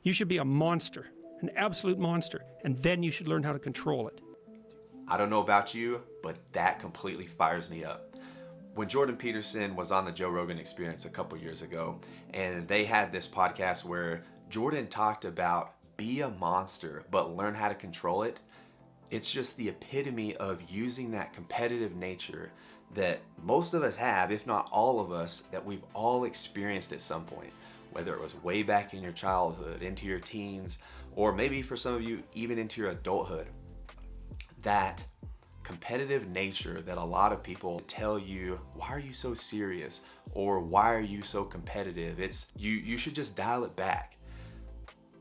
You should be a monster, an absolute monster, and then you should learn how to control it. I don't know about you, but that completely fires me up. When Jordan Peterson was on the Joe Rogan Experience a couple years ago, and they had this podcast where Jordan talked about be a monster, but learn how to control it. It's just the epitome of using that competitive nature that most of us have, if not all of us, that we've all experienced at some point, whether it was way back in your childhood, into your teens, or maybe for some of you, even into your adulthood. That competitive nature that a lot of people tell you, why are you so serious? Or why are you so competitive? It's you should just dial it back.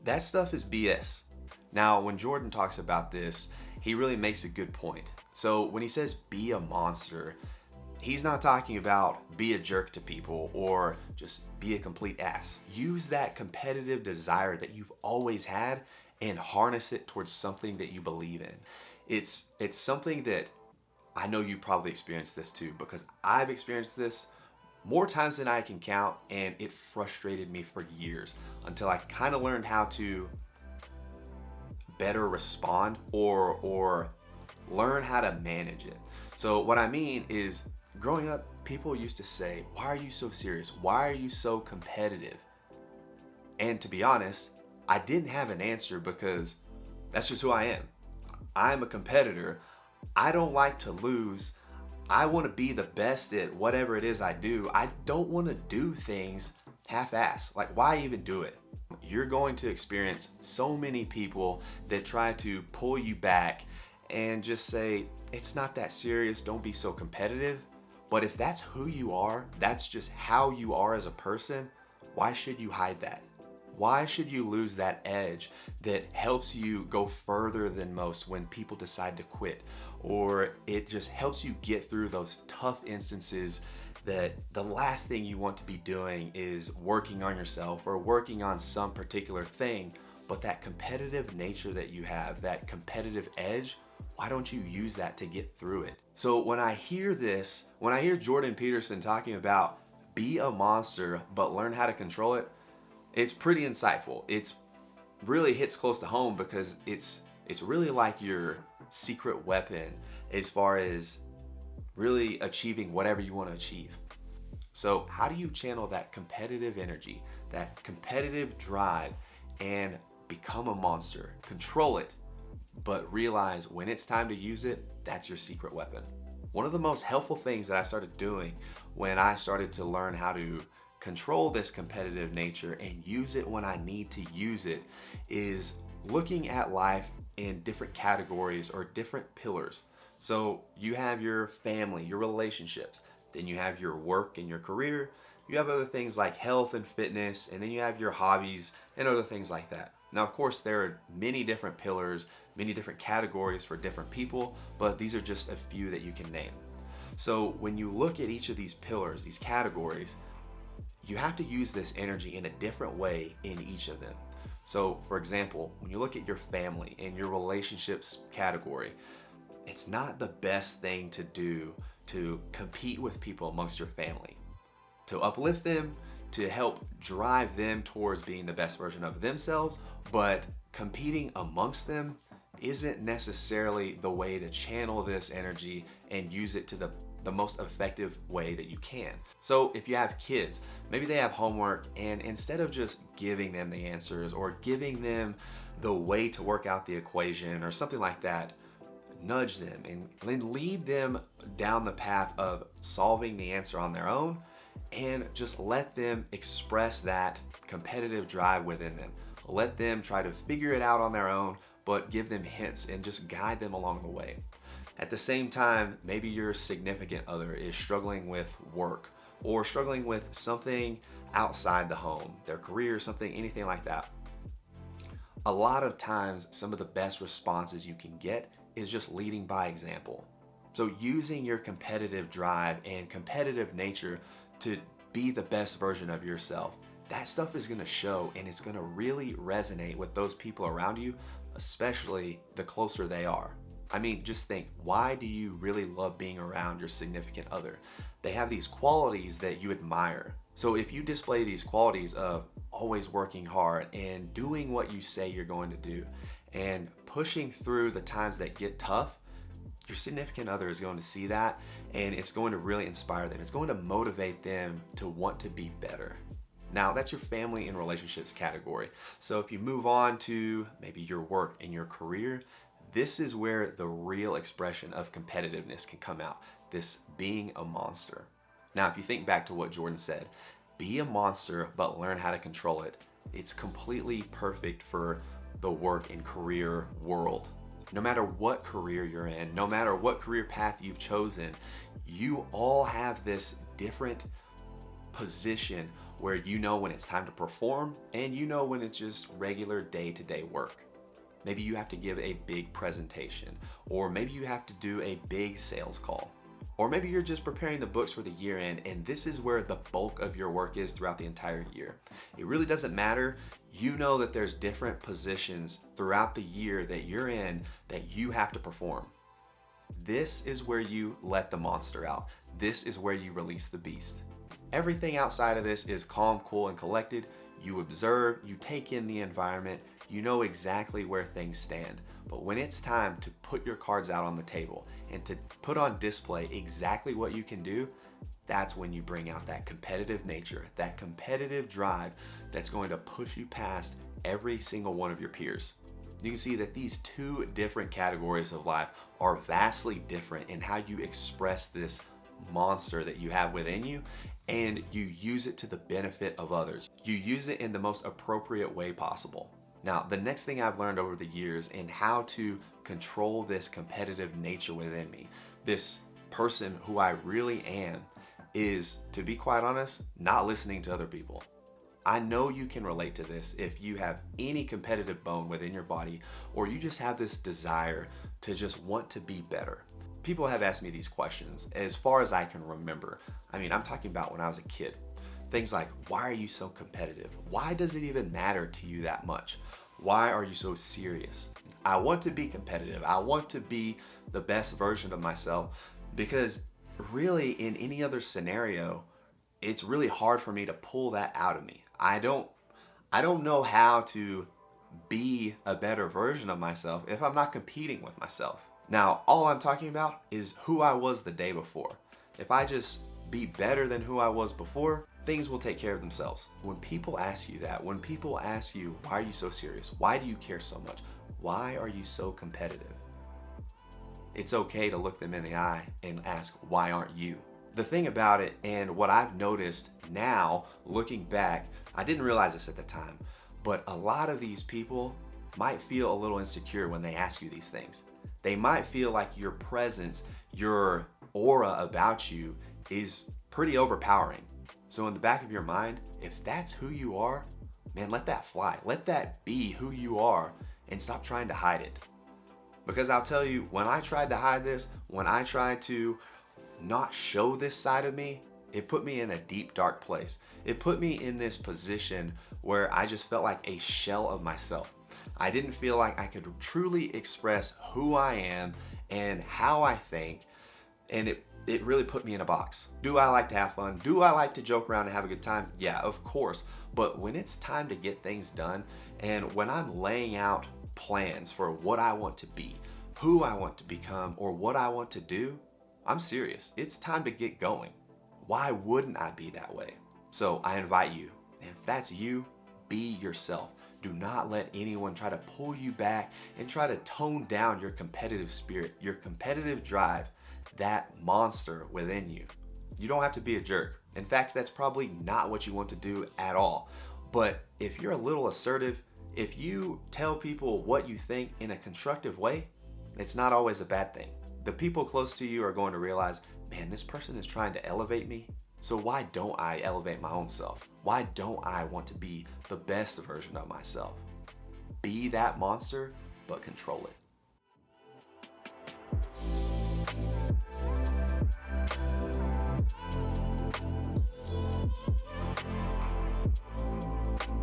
That stuff is BS. Now, when Jordan talks about this, he really makes a good point. So when he says be a monster, he's not talking about be a jerk to people or just be a complete ass. Use that competitive desire that you've always had and harness it towards something that you believe in. It's something that I know you probably experienced this too, because I've experienced this more times than I can count, and it frustrated me for years until I kind of learned how to better respond or learn how to manage it. So what I mean is, growing up, people used to say, why are you so serious? Why are you so competitive? And to be honest, I didn't have an answer because that's just who I am. I'm a competitor. I don't like to lose. I want to be the best at whatever it is I do. I don't want to do things half-ass. Like, why even do it? You're going to experience so many people that try to pull you back and just say, it's not that serious, don't be so competitive. But if that's who you are, that's just how you are as a person, why should you hide that? Why should you lose that edge that helps you go further than most when people decide to quit? Or it just helps you get through those tough instances that the last thing you want to be doing is working on yourself or working on some particular thing. But that competitive nature that you have, that competitive edge, why don't you use that to get through it? So when I hear this, when I hear Jordan Peterson talking about be a monster, but learn how to control it, it's pretty insightful. It's really hits close to home because it's really like your secret weapon as far as really achieving whatever you want to achieve. So how do you channel that competitive energy, that competitive drive, and become a monster? Control it, but realize when it's time to use it, that's your secret weapon. One of the most helpful things that I started doing when I started to learn how to control this competitive nature and use it when I need to use it is looking at life in different categories or different pillars. So you have your family, your relationships, then you have your work and your career, you have other things like health and fitness, and then you have your hobbies and other things like that. Now, of course, there are many different pillars, many different categories for different people, but these are just a few that you can name. So when you look at each of these pillars, these categories, you have to use this energy in a different way in each of them. So for example, when you look at your family and your relationships category, it's not the best thing to do to compete with people amongst your family, to uplift them, to help drive them towards being the best version of themselves. But competing amongst them isn't necessarily the way to channel this energy and use it to the most effective way that you can. So if you have kids, maybe they have homework, and instead of just giving them the answers or giving them the way to work out the equation or something like that, nudge them and then lead them down the path of solving the answer on their own, and just let them express that competitive drive within them. Let them try to figure it out on their own, but give them hints and just guide them along the way. At the same time, maybe your significant other is struggling with work or struggling with something outside the home, their career, something, anything like that. A lot of times, some of the best responses you can get is just leading by example. So using your competitive drive and competitive nature to be the best version of yourself, that stuff is gonna show, and it's gonna really resonate with those people around you, especially the closer they are. I mean, just think, why do you really love being around your significant other? They have these qualities that you admire. So if you display these qualities of always working hard and doing what you say you're going to do and pushing through the times that get tough, your significant other is going to see that, and it's going to really inspire them. It's going to motivate them to want to be better. Now, that's your family and relationships category. So if you move on to maybe your work and your career, this is where the real expression of competitiveness can come out, this being a monster. Now, if you think back to what Jordan said, be a monster, but learn how to control it. It's completely perfect for the work and career world. No matter what career you're in, no matter what career path you've chosen, you all have this different position where you know when it's time to perform and you know when it's just regular day-to-day work. Maybe you have to give a big presentation, or maybe you have to do a big sales call. Or maybe you're just preparing the books for the year end, and this is where the bulk of your work is throughout the entire year. It really doesn't matter. You know that there's different positions throughout the year that you're in that you have to perform. This is where you let the monster out. This is where you release the beast. Everything outside of this is calm, cool, and collected. You observe, you take in the environment, you know exactly where things stand. But when it's time to put your cards out on the table and to put on display exactly what you can do, that's when you bring out that competitive nature, that competitive drive that's going to push you past every single one of your peers. You can see that these two different categories of life are vastly different in how you express this monster that you have within you, and you use it to the benefit of others. You use it in the most appropriate way possible. Now, the next thing I've learned over the years in how to control this competitive nature within me, this person who I really am, is, to be quite honest, not listening to other people. I know you can relate to this if you have any competitive bone within your body, or you just have this desire to just want to be better. People have asked me these questions as far as I can remember. I mean, I'm talking about when I was a kid. Things like, why are you so competitive? Why does it even matter to you that much? Why are you so serious? I want to be competitive. I want to be the best version of myself, because really in any other scenario, it's really hard for me to pull that out of me. I don't know how to be a better version of myself if I'm not competing with myself. Now, all I'm talking about is who I was the day before. If I just be better than who I was before, things will take care of themselves. When people ask you that, when people ask you, why are you so serious? Why do you care so much? Why are you so competitive? It's okay to look them in the eye and ask, why aren't you? The thing about it, and what I've noticed now, looking back, I didn't realize this at the time, but a lot of these people might feel a little insecure when they ask you these things. They might feel like your presence, your aura about you is pretty overpowering. So in the back of your mind, if that's who you are, man, let that fly. Let that be who you are and stop trying to hide it. Because I'll tell you, when I tried to hide this, when I tried to not show this side of me, it put me in a deep, dark place. It put me in this position where I just felt like a shell of myself. I didn't feel like I could truly express who I am and how I think, and it really put me in a box. Do I like to have fun? Do I like to joke around and have a good time? Yeah, of course. But when it's time to get things done, and when I'm laying out plans for what I want to be, who I want to become, or what I want to do, I'm serious. It's time to get going. Why wouldn't I be that way? So I invite you, and if that's you, be yourself. Do not let anyone try to pull you back and try to tone down your competitive spirit, your competitive drive, that monster within you. You don't have to be a jerk. In fact, that's probably not what you want to do at all. But if you're a little assertive, if you tell people what you think in a constructive way, it's not always a bad thing. The people close to you are going to realize, man, this person is trying to elevate me. So why don't I elevate my own self? Why don't I want to be the best version of myself? Be that monster, but control it.